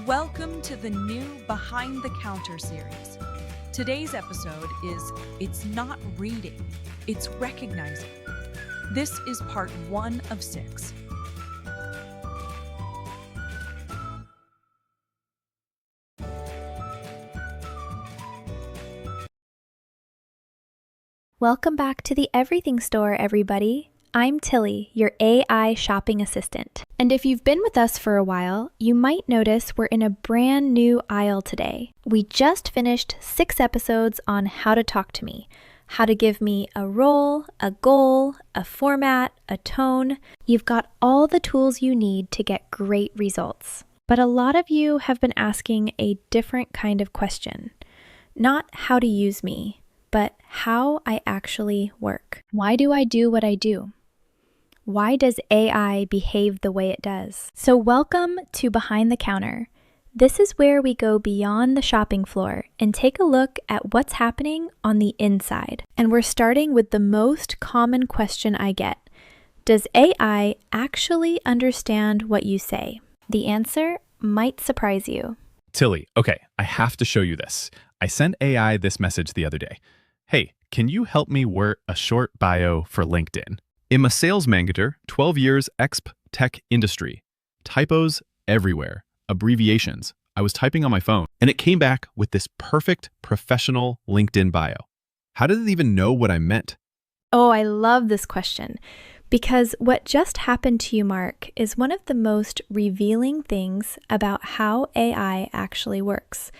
Welcome to the new Behind the Counter series. Today's episode is It's Not Reading, It's Recognizing. This is part 1 of 6. Welcome back to the Everything Store, everybody. I'm Tilly, your AI shopping assistant. And if you've been with us for a while, you might notice we're in a brand new aisle today. We just finished 6 episodes on how to talk to me, how to give me a role, a goal, a format, a tone. You've got all the tools you need to get great results. But a lot of you have been asking a different kind of question. Not how to use me, but how I actually work. Why do I do what I do? Why does AI behave the way it does? So welcome to Behind the Counter. This is where we go beyond the shopping floor and take a look at what's happening on the inside. And we're starting with the most common question I get. Does AI actually understand what you say? The answer might surprise you. Tilly, okay, I have to show you this. I sent AI this message the other day. Hey, can you help me write a short bio for LinkedIn? I'm a sales manager, 12 years exp tech industry. Typos everywhere, abbreviations. I was typing on my phone, and it came back with this perfect professional LinkedIn bio. How did it even know what I meant? Oh, I love this question because what just happened to you, Mark, is one of the most revealing things about how AI actually works.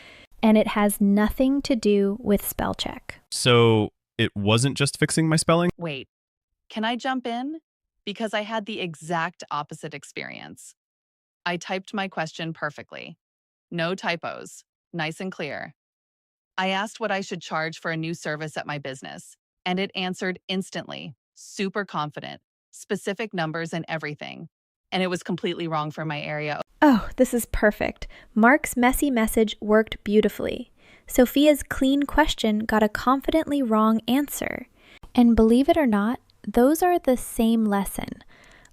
And it has nothing to do with spell check. So it wasn't just fixing my spelling? Wait, can I jump in? Because I had the exact opposite experience. I typed my question perfectly. No typos, nice and clear. I asked what I should charge for a new service at my business, and it answered instantly, super confident, specific numbers and everything. And it was completely wrong for my area. Oh, this is perfect. Mark's messy message worked beautifully. Sophia's clean question got a confidently wrong answer. And believe it or not, those are the same lesson.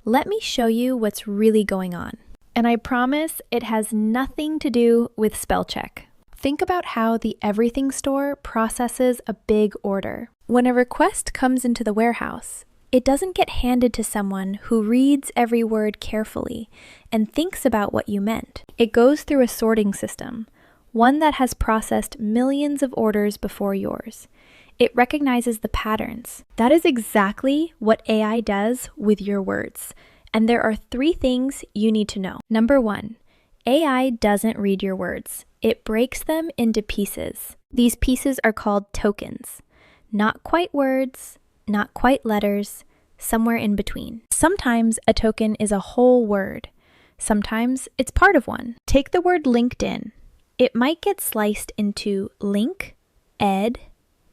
Let me show you what's really going on. And I promise it has nothing to do with spell check. Think about how the Everything Store processes a big order. When a request comes into the warehouse, it doesn't get handed to someone who reads every word carefully and thinks about what you meant. It goes through a sorting system, one that has processed millions of orders before yours. It recognizes the patterns. That is exactly what AI does with your words. And there are 3 things you need to know. Number 1, AI doesn't read your words. It breaks them into pieces. These pieces are called tokens. Not quite words, not quite letters, somewhere in between. Sometimes a token is a whole word. Sometimes it's part of one. Take the word LinkedIn. It might get sliced into link, ed,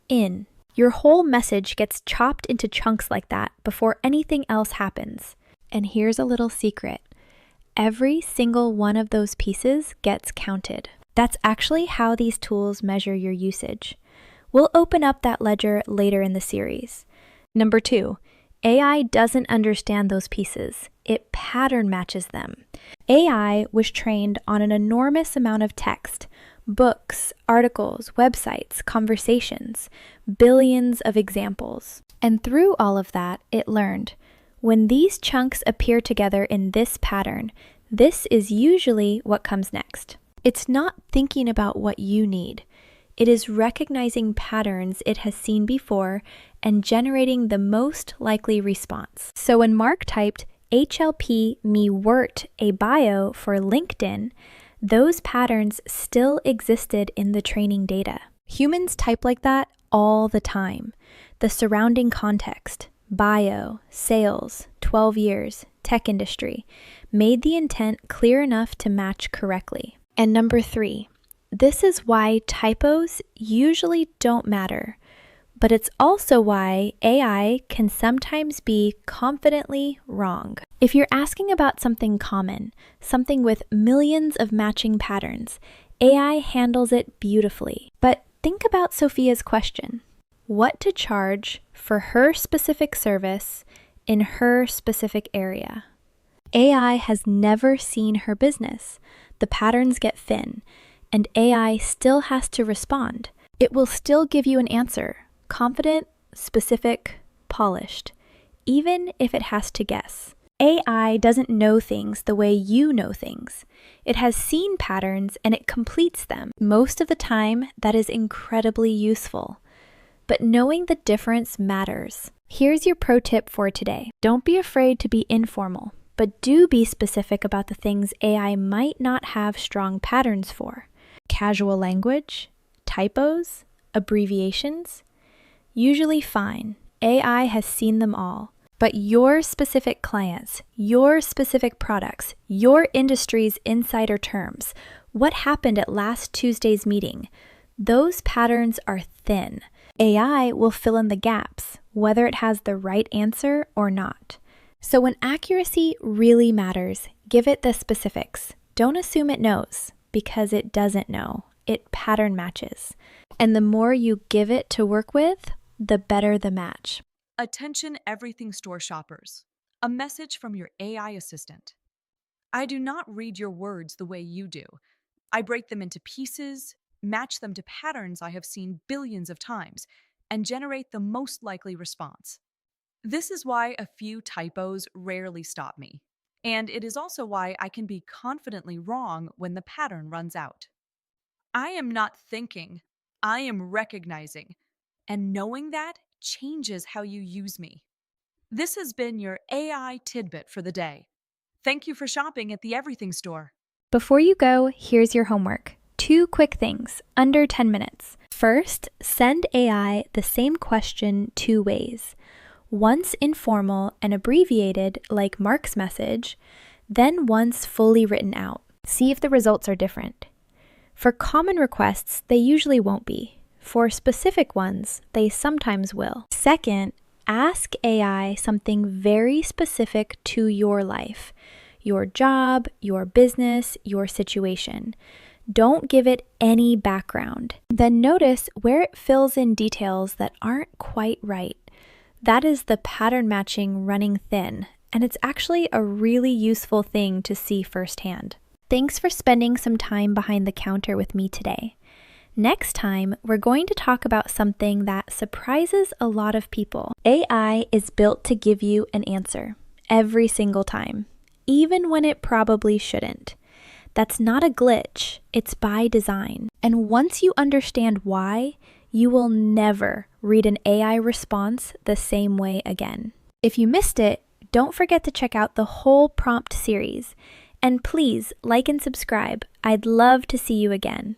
in. Your whole message gets chopped into chunks like that before anything else happens. And here's a little secret. Every single one of those pieces gets counted. That's actually how these tools measure your usage. We'll open up that ledger later in the series. Number 2, AI doesn't understand those pieces. It pattern matches them. AI was trained on an enormous amount of text, books, articles, websites, conversations, billions of examples. And through all of that, it learned, when these chunks appear together in this pattern, this is usually what comes next. It's not thinking about what you need. It is recognizing patterns it has seen before and generating the most likely response. So when Mark typed HLP me wert a bio for LinkedIn, those patterns still existed in the training data. Humans type like that all the time. The surrounding context, bio, sales, 12 years, tech industry, made the intent clear enough to match correctly. And number 3, this is why typos usually don't matter, but it's also why AI can sometimes be confidently wrong. If you're asking about something common, something with millions of matching patterns, AI handles it beautifully. But think about Sophia's question. What to charge for her specific service in her specific area? AI has never seen her business. the patterns get thin, and AI still has to respond. It will still give you an answer, confident, specific, polished, even if it has to guess. AI doesn't know things the way you know things. It has seen patterns and it completes them. Most of the time, that is incredibly useful. But knowing the difference matters. Here's your pro tip for today. Don't be afraid to be informal, but do be specific about the things AI might not have strong patterns for. Casual language, typos, abbreviations. Usually fine. AI has seen them all. But your specific clients, your specific products, your industry's insider terms, what happened at last Tuesday's meeting, those patterns are thin. AI will fill in the gaps, whether it has the right answer or not. So when accuracy really matters, give it the specifics. Don't assume it knows, because it doesn't know. It pattern matches. And the more you give it to work with, the better the match. Attention everything store shoppers. A message from your AI assistant. I do not read your words the way you do. I break them into pieces, match them to patterns I have seen billions of times, and generate the most likely response. This is why a few typos rarely stop me. And it is also why I can be confidently wrong when the pattern runs out. I am not thinking, I am recognizing. And knowing that changes how you use me. This has been your AI tidbit for the day. Thank you for shopping at the Everything Store. Before you go, here's your homework. 2 quick things, under 10 minutes. First, send AI the same question 2 ways. Once informal and abbreviated, like Mark's message, then once fully written out. See if the results are different. For common requests, they usually won't be. For specific ones, they sometimes will. Second, ask AI something very specific to your life, your job, your business, your situation. Don't give it any background. Then notice where it fills in details that aren't quite right. That is the pattern matching running thin, and it's actually a really useful thing to see firsthand. Thanks for spending some time behind the counter with me today. Next time, we're going to talk about something that surprises a lot of people. AI is built to give you an answer every single time, even when it probably shouldn't. That's not a glitch, it's by design. And once you understand why, you will never read an AI response the same way again. If you missed it, don't forget to check out the whole prompt series. And please like and subscribe. I'd love to see you again.